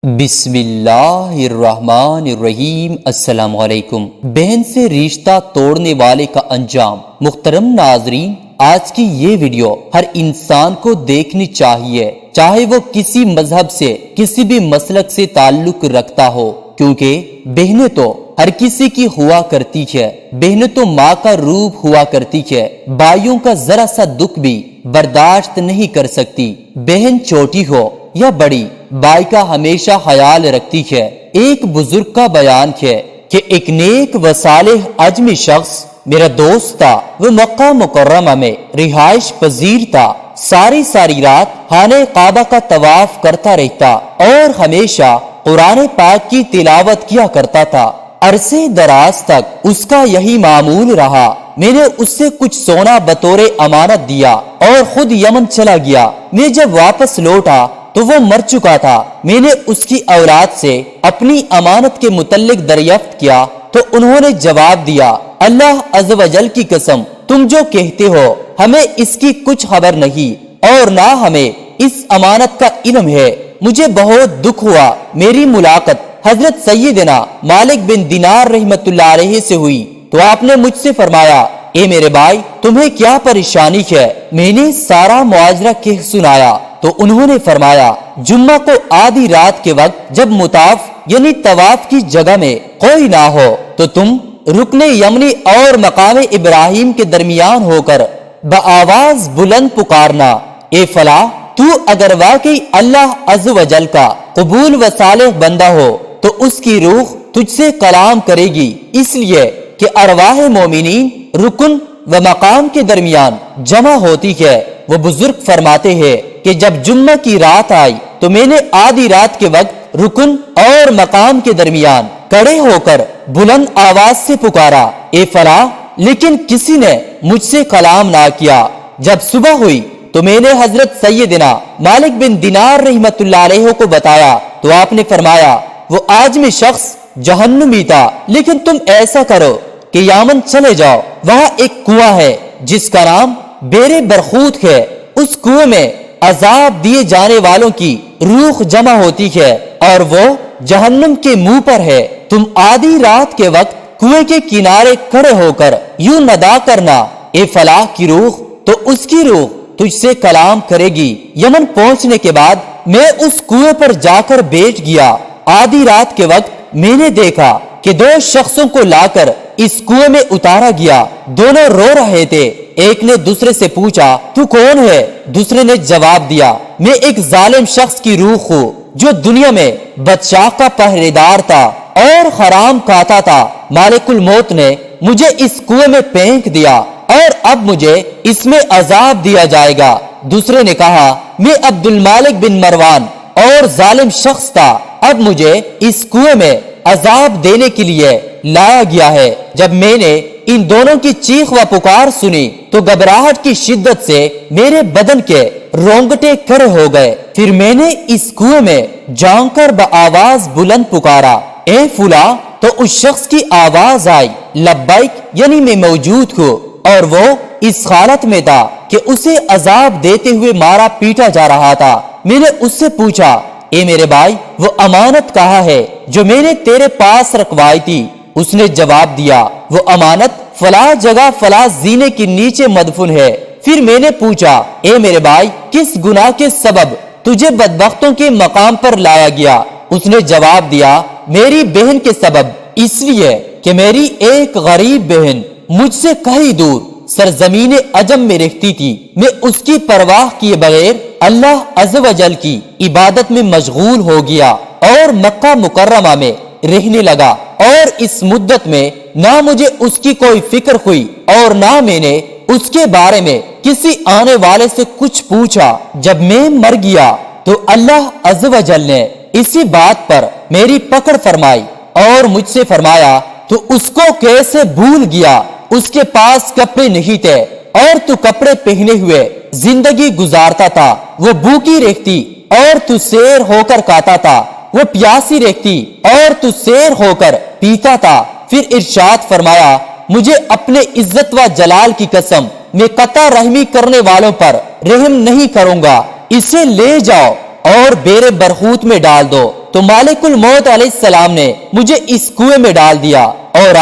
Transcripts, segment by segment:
بسم اللہ الرحمن الرحیم۔ السلام علیکم۔ بہن سے رشتہ توڑنے والے کا انجام۔ محترم ناظرین، آج کی یہ ویڈیو ہر انسان کو دیکھنی چاہیے، چاہے وہ کسی مذہب سے کسی بھی مسلک سے تعلق رکھتا ہو، کیونکہ بہنیں تو ہر کسی کی ہوا کرتی ہے۔ بہنیں تو ماں کا روپ ہوا کرتی ہے، بھائیوں کا ذرا سا دکھ بھی برداشت نہیں کر سکتی۔ بہن چھوٹی ہو یا بڑی، بھائی کا ہمیشہ خیال رکھتی ہے۔ ایک بزرگ کا بیان ہے کہ ایک نیک و صالح اجمی شخص میرا دوست تھا۔ وہ مکہ مکرمہ میں رہائش پذیر تھا۔ ساری رات خانہ کعبہ کا طواف کرتا رہتا اور ہمیشہ قرآن پاک کی تلاوت کیا کرتا تھا۔ عرصے دراز تک اس کا یہی معمول رہا۔ میں نے اس سے کچھ سونا بطور امانت دیا اور خود یمن چلا گیا۔ میں جب واپس لوٹا تو وہ مر چکا تھا۔ میں نے اس کی اولاد سے اپنی امانت کے متعلق دریافت کیا تو انہوں نے جواب دیا، اللہ عز و جل کی قسم، تم جو کہتے ہو ہمیں اس کی کچھ خبر نہیں اور نہ ہمیں اس امانت کا علم ہے۔ مجھے بہت دکھ ہوا۔ میری ملاقات حضرت سیدنا مالک بن دینار رحمت اللہ علیہ سے ہوئی تو آپ نے مجھ سے فرمایا، اے میرے بھائی، تمہیں کیا پریشانی ہے؟ میں نے سارا معاجرہ کہہ سنایا تو انہوں نے فرمایا، جمعہ کو آدھی رات کے وقت جب مطاف یعنی طواف کی جگہ میں کوئی نہ ہو تو تم رکن یمنی اور مقام ابراہیم کے درمیان ہو کر بآواز بلند پکارنا، اے فلاں، تو اگر واقعی اللہ عز و جل کا قبول و صالح بندہ ہو تو اس کی روح تجھ سے کلام کرے گی، اس لیے کہ ارواح مومنین رکن و مقام کے درمیان جمع ہوتی ہے۔ وہ بزرگ فرماتے ہیں کہ جب جمعہ کی رات آئی تو میں نے آدھی رات کے وقت رکن اور مقام کے درمیان کھڑے ہو کر بلند آواز سے پکارا، اے فلاں، لیکن کسی نے مجھ سے کلام نہ کیا۔ جب صبح ہوئی تو میں نے حضرت سیدنا مالک بن دینار رحمت اللہ علیہ کو بتایا تو آپ نے فرمایا، وہ آجمی شخص جہنمی تھا، لیکن تم ایسا کرو کہ یمن چلے جاؤ، وہاں ایک کنواں ہے جس کا نام بیر برخوت ہے۔ اس کنویں میں عذاب دیے جانے والوں کی روح جمع ہوتی ہے اور وہ جہنم کے منہ پر ہے۔ تم آدھی رات کے وقت کنویں کے کنارے کھڑے ہو کر یوں ندا کرنا، اے فلاح کی روح، تو اس کی روح تجھ سے کلام کرے گی۔ یمن پہنچنے کے بعد میں اس کنویں پر جا کر بیٹھ گیا۔ آدھی رات کے وقت میں نے دیکھا کہ دو شخصوں کو لا کر اس کنویں میں اتارا گیا۔ دونوں رو رہے تھے۔ ایک نے دوسرے سے پوچھا، تو کون ہے؟ دوسرے نے جواب دیا، میں ایک ظالم شخص کی روح ہوں جو دنیا میں بادشاہ کا پہرے دار تھا اور حرام کھاتا تھا۔ مالک الموت نے مجھے اس کنویں میں پھینک دیا اور اب مجھے اس میں عذاب دیا جائے گا۔ دوسرے نے کہا، میں عبد المالک بن مروان اور ظالم شخص تھا، اب مجھے اس کنویں میں عذاب دینے کے لیے لایا گیا ہے۔ جب میں نے ان دونوں کی چیخ و پکار سنی تو گھبراہٹ کی شدت سے میرے بدن کے رونگٹے کھڑے ہو گئے۔ پھر میں نے اس کنویں میں جھانک کر بآواز بلند پکارا، اے فلاں، تو اس شخص کی آواز آئی، لبیک، یعنی میں موجود ہوں، اور وہ اس حالت میں تھا کہ اسے عذاب دیتے ہوئے مارا پیٹا جا رہا تھا۔ میں نے اس سے پوچھا، اے میرے بھائی، وہ امانت کہاں ہے جو میں نے تیرے پاس رکھوائی تھی؟ اس نے جواب دیا، وہ امانت فلاں جگہ فلاں زینے کے نیچے مدفون ہے۔ پھر میں نے پوچھا، اے میرے بھائی، کس گناہ کے سبب تجھے بدبختوں کے مقام پر لایا گیا؟ اس نے جواب دیا، میری بہن کے سبب، اس لیے کہ میری ایک غریب بہن مجھ سے کہیں دور سرزمین عجم میں رہتی تھی۔ میں اس کی پرواہ کیے بغیر اللہ عز و جل کی عبادت میں مشغول ہو گیا اور مکہ مکرمہ میں رہنے لگا، اور اس مدت میں نہ مجھے اس کی کوئی فکر ہوئی اور نہ میں نے اس کے بارے میں کسی آنے والے سے کچھ پوچھا۔ جب میں مر گیا تو اللہ عز و جل نے اسی بات پر میری پکڑ فرمائی اور مجھ سے فرمایا، تو اس کو کیسے بھول گیا؟ اس کے پاس کپڑے نہیں تھے اور تو کپڑے پہنے ہوئے زندگی گزارتا تھا۔ وہ بھوکی رہتی اور تو سیر ہو کر کھاتا تھا، وہ پیاسی رہتی اور تو سیر ہو کر پیتا تھا۔ پھر ارشاد فرمایا، مجھے اپنے عزت و جلال کی قسم، میں قطع رحمی کرنے والوں پر رحم نہیں کروں گا۔ اسے لے جاؤ اور بیر برخوت میں ڈال دو۔ تو مالک الموت علیہ السلام نے مجھے اس کنویں میں ڈال دیا اور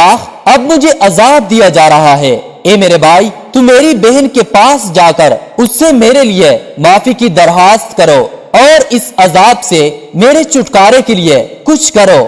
اب مجھے عذاب دیا جا رہا ہے۔ اے میرے بھائی، تو میری بہن کے پاس جا کر اس سے میرے لیے معافی کی درخواست کرو اور اس عذاب سے میرے چھٹکارے کے لیے کچھ کرو۔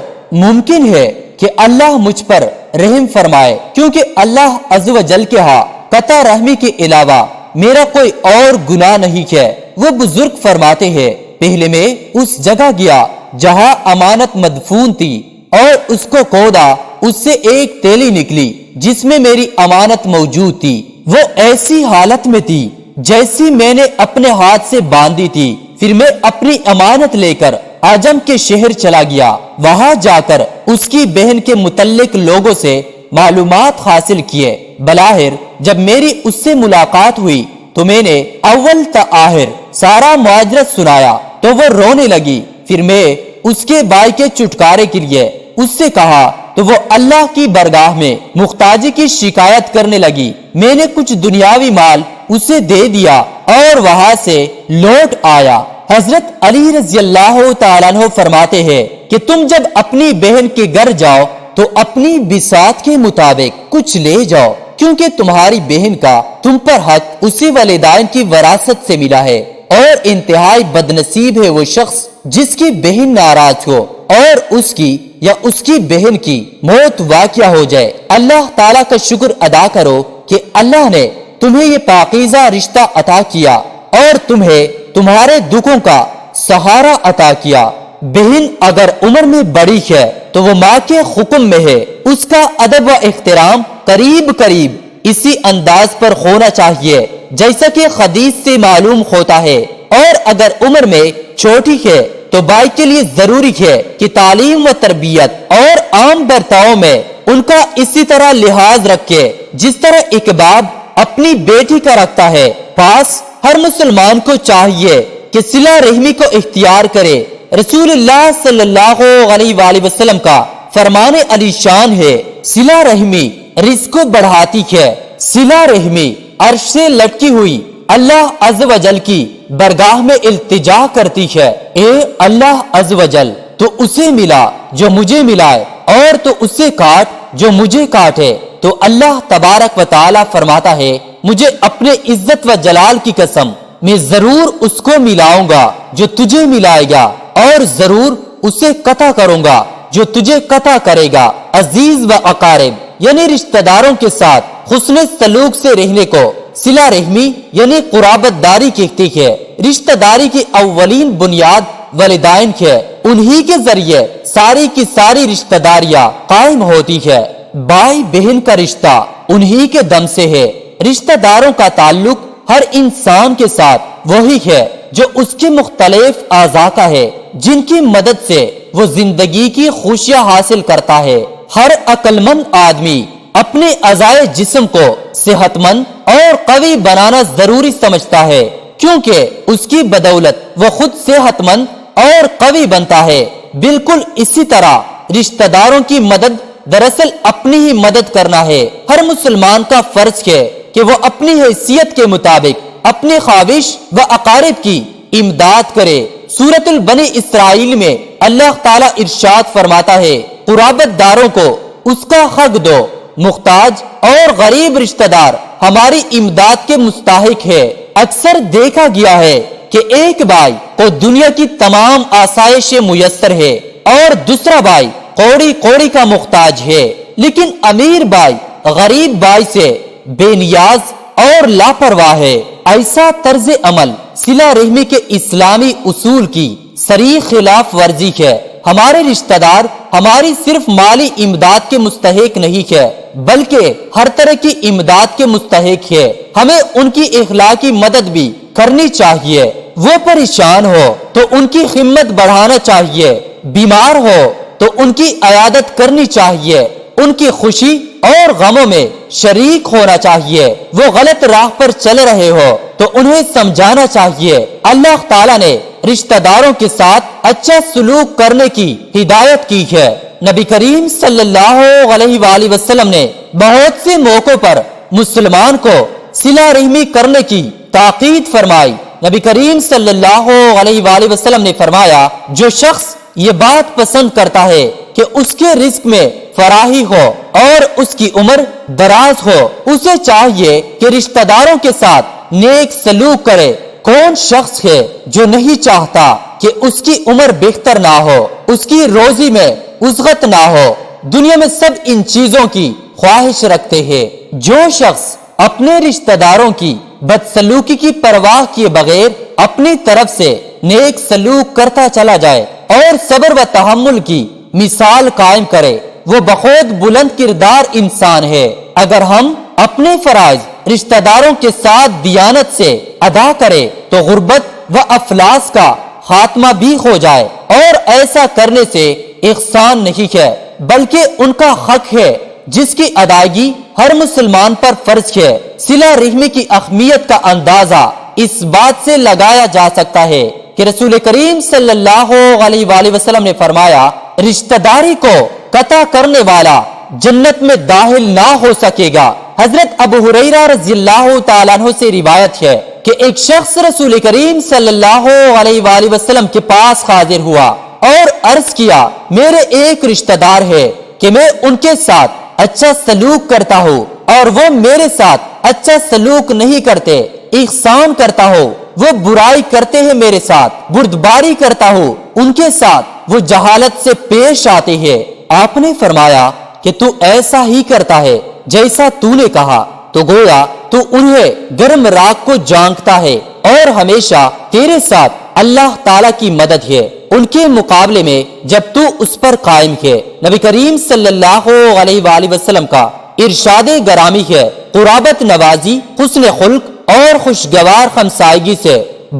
ممکن ہے کہ اللہ مجھ پر رحم فرمائے، کیونکہ اللہ عز و جل کے ہاں قطع رحمی کے علاوہ میرا کوئی اور گناہ نہیں ہے۔ وہ بزرگ فرماتے ہیں، پہلے میں اس جگہ گیا جہاں امانت مدفون تھی اور اس کو کھودا، اس سے ایک تیلی نکلی جس میں میری امانت موجود تھی۔ وہ ایسی حالت میں تھی جیسی میں نے اپنے ہاتھ سے باندھی تھی۔ پھر میں اپنی امانت لے کر عجم کے شہر چلا گیا، وہاں جا کر اس کی بہن کے متعلق لوگوں سے معلومات حاصل کیے۔ بلاخر جب میری اس سے ملاقات ہوئی تو میں نے اول تا آخر سارا معاجرہ سنایا تو وہ رونے لگی۔ پھر میں اس کے بھائی کے چھٹکارے کے لیے اس سے کہا تو وہ اللہ کی برگاہ میں محتاجی کی شکایت کرنے لگی۔ میں نے کچھ دنیاوی مال اسے دے دیا اور وہاں سے لوٹ آیا۔ حضرت علی رضی اللہ تعالیٰ عنہ فرماتے ہیں کہ تم جب اپنی بہن کے گھر جاؤ تو اپنی بساط کے مطابق کچھ لے جاؤ، کیونکہ تمہاری بہن کا تم پر حق اسی والدین کی وراثت سے ملا ہے، اور انتہائی بدنصیب ہے وہ شخص جس کی بہن ناراض ہو اور اس کی یا اس کی بہن کی موت واقع ہو جائے۔ اللہ تعالیٰ کا شکر ادا کرو کہ اللہ نے تمہیں یہ پاکیزہ رشتہ عطا کیا اور تمہیں تمہارے دکھوں کا سہارا عطا کیا۔ بہن اگر عمر میں بڑی ہے تو وہ ماں کے حکم میں ہے، اس کا ادب و احترام قریب قریب اسی انداز پر ہونا چاہیے جیسا کہ حدیث سے معلوم ہوتا ہے، اور اگر عمر میں چھوٹی ہے تو بھائی کے لیے ضروری ہے کہ تعلیم و تربیت اور عام برتاؤ میں ان کا اسی طرح لحاظ رکھے جس طرح ایک باپ اپنی بیٹی کا رکھتا ہے۔ پاس ہر مسلمان کو چاہیے کہ صلہ رحمی کو اختیار کرے۔ رسول اللہ صلی اللہ علیہ وآلہ وسلم کا فرمان علی شان ہے، صلہ رحمی رزق کو بڑھاتی ہے۔ صلہ رحمی عرش سے لٹکی ہوئی اللہ عز و جل کی برگاہ میں التجا کرتی ہے، اے اللہ عز و جل تو اسے ملا جو مجھے ملائے اور تو اسے کاٹ جو مجھے کاٹے۔ تو اللہ تبارک و تعالی فرماتا ہے، مجھے اپنے عزت و جلال کی قسم، میں ضرور اس کو ملاؤں گا جو تجھے ملائے گا، اور ضرور اسے قطع کروں گا جو تجھے قطع کرے گا۔ عزیز و اقارب یعنی رشتہ داروں کے ساتھ حسن سلوک سے رہنے کو صلہ رحمی یعنی قرابت داری کہتی ہے۔ رشتہ داری کی اولین بنیاد والدین ہے، انہی کے ذریعے ساری کی ساری رشتہ داریاں قائم ہوتی ہے۔ بھائی بہن کا رشتہ انہی کے دم سے ہے۔ رشتہ داروں کا تعلق ہر انسان کے ساتھ وہی ہے جو اس کے مختلف اعضاء کا ہے، جن کی مدد سے وہ زندگی کی خوشیاں حاصل کرتا ہے۔ ہر عقل مند آدمی اپنے اعضائے جسم کو صحت مند اور قوی بنانا ضروری سمجھتا ہے، کیونکہ اس کی بدولت وہ خود صحت مند اور قوی بنتا ہے۔ بالکل اسی طرح رشتہ داروں کی مدد دراصل اپنی ہی مدد کرنا ہے۔ ہر مسلمان کا فرض ہے کہ وہ اپنی حیثیت کے مطابق اپنے خواہش و اقارب کی امداد کرے۔ سورۃ البنی اسرائیل میں اللہ تعالیٰ ارشاد فرماتا ہے، قرابت داروں کو اس کا حق دو، محتاج اور غریب رشتہ دار ہماری امداد کے مستحق ہے۔ اکثر دیکھا گیا ہے کہ ایک بھائی کو دنیا کی تمام آسائشیں میسر ہے اور دوسرا بھائی کوڑی کوڑی کا محتاج ہے، لیکن امیر بھائی غریب بھائی سے بے نیاز اور لاپرواہ ہے۔ ایسا طرز عمل صلہ رحمی کے اسلامی اصول کی صریح خلاف ورزی ہے۔ ہمارے رشتہ دار ہماری صرف مالی امداد کے مستحق نہیں ہے، بلکہ ہر طرح کی امداد کے مستحق ہے۔ ہمیں ان کی اخلاقی مدد بھی کرنی چاہیے۔ وہ پریشان ہو تو ان کی ہمت بڑھانا چاہیے، بیمار ہو تو ان کی عیادت کرنی چاہیے، ان کی خوشی اور غموں میں شریک ہونا چاہیے۔ وہ غلط راہ پر چل رہے ہو تو انہیں سمجھانا چاہیے۔ اللہ تعالیٰ نے رشتہ داروں کے ساتھ اچھا سلوک کرنے کی ہدایت کی ہے۔ نبی کریم صلی اللہ علیہ وآلہ وسلم نے بہت سے موقعوں پر مسلمان کو صلہ رحمی کرنے کی تاکید فرمائی، نبی کریم صلی اللہ علیہ وآلہ وسلم نے فرمایا جو شخص یہ بات پسند کرتا ہے کہ اس کے رزق میں فراخی ہو اور اس کی عمر دراز ہو، اسے چاہیے کہ رشتہ داروں کے ساتھ نیک سلوک کرے۔ کون شخص ہے جو نہیں چاہتا کہ اس کی عمر بہتر نہ ہو، اس کی روزی میں عزت نہ ہو؟ دنیا میں سب ان چیزوں کی خواہش رکھتے ہیں۔ جو شخص اپنے رشتہ داروں کی بدسلوکی کی پرواہ کیے بغیر اپنی طرف سے نیک سلوک کرتا چلا جائے اور صبر و تحمل کی مثال قائم کرے، وہ بخود بلند کردار انسان ہے۔ اگر ہم اپنے فرائض رشتہ داروں کے ساتھ دیانت سے ادا کرے تو غربت و افلاس کا خاتمہ بھی ہو جائے، اور ایسا کرنے سے احسان نہیں ہے بلکہ ان کا حق ہے جس کی ادائیگی ہر مسلمان پر فرض ہے۔ صلہ رحمی کی اہمیت کا اندازہ اس بات سے لگایا جا سکتا ہے کہ رسول کریم صلی اللہ علیہ وآلہ وسلم نے فرمایا رشتہ داری کو قطع کرنے والا جنت میں داخل نہ ہو سکے گا۔ حضرت ابو ہریرہ رضی اللہ تعالیٰ عنہ سے روایت ہے کہ ایک شخص رسول کریم صلی اللہ علیہ وآلہ وسلم کے پاس حاضر ہوا اور عرض کیا میرے ایک رشتہ دار ہے کہ میں ان کے ساتھ اچھا سلوک کرتا ہوں اور وہ میرے ساتھ اچھا سلوک نہیں کرتے، احسان کرتا ہوں وہ برائی کرتے ہیں، میرے ساتھ بردباری کرتا ہوں ان کے ساتھ وہ جہالت سے پیش آتے ہیں۔ آپ نے فرمایا کہ تو ایسا ہی کرتا ہے جیسا تو نے کہا، تو گویا تو انہیں گرم راگ کو جانکتا ہے اور ہمیشہ تیرے ساتھ اللہ تعالیٰ کی مدد ہے ان کے مقابلے میں جب تو اس پر قائم ہے۔ نبی کریم صلی اللہ علیہ وآلہ وسلم کا ارشاد گرامی ہے قرابت نوازی، حسن خلق اور خوشگوار ہمسائیگی سے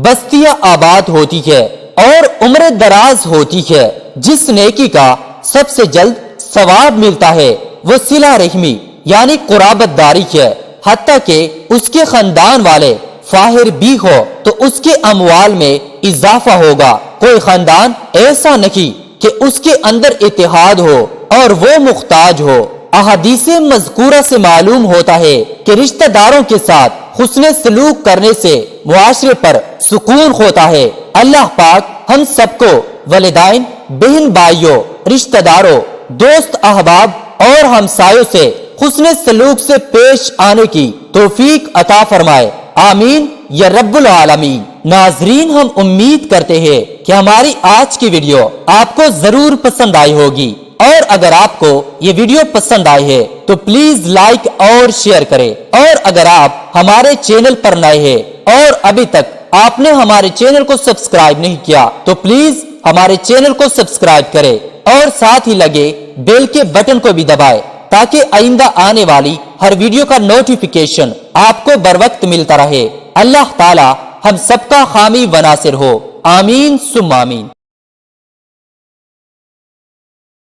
بستیاں آباد ہوتی ہے اور عمر دراز ہوتی ہے۔ جس نیکی کا سب سے جلد ثواب ملتا ہے وہ صلہ رحمی یعنی قرابت داری ہے، حتیٰ کہ اس کے خاندان والے فاہر بھی ہو تو اس کے اموال میں اضافہ ہوگا۔ کوئی خاندان ایسا نہیں کہ اس کے اندر اتحاد ہو اور وہ محتاج ہو۔ احادیث مذکورہ سے معلوم ہوتا ہے کہ رشتہ داروں کے ساتھ حسن سلوک کرنے سے معاشرے پر سکون ہوتا ہے۔ اللہ پاک ہم سب کو والدین، بہن بھائیوں، رشتہ داروں، دوست احباب اور ہمسایوں سے حسن سلوک سے پیش آنے کی توفیق عطا فرمائے، آمین یا رب العالمین۔ ناظرین ہم امید کرتے ہیں کہ ہماری آج کی ویڈیو آپ کو ضرور پسند آئی ہوگی، اور اگر آپ کو یہ ویڈیو پسند آئی ہے تو پلیز لائک اور شیئر کریں، اور اگر آپ ہمارے چینل پر نئے ہیں اور ابھی تک آپ نے ہمارے چینل کو سبسکرائب نہیں کیا تو پلیز ہمارے چینل کو سبسکرائب کریں اور ساتھ ہی لگے بیل کے بٹن کو بھی دبائیں تاکہ آئندہ آنے والی ہر ویڈیو کا نوٹیفیکیشن آپ کو بر وقت ملتا رہے۔ اللہ تعالی ہم سب کا حامی و ناصر ہو، آمین ثم آمین۔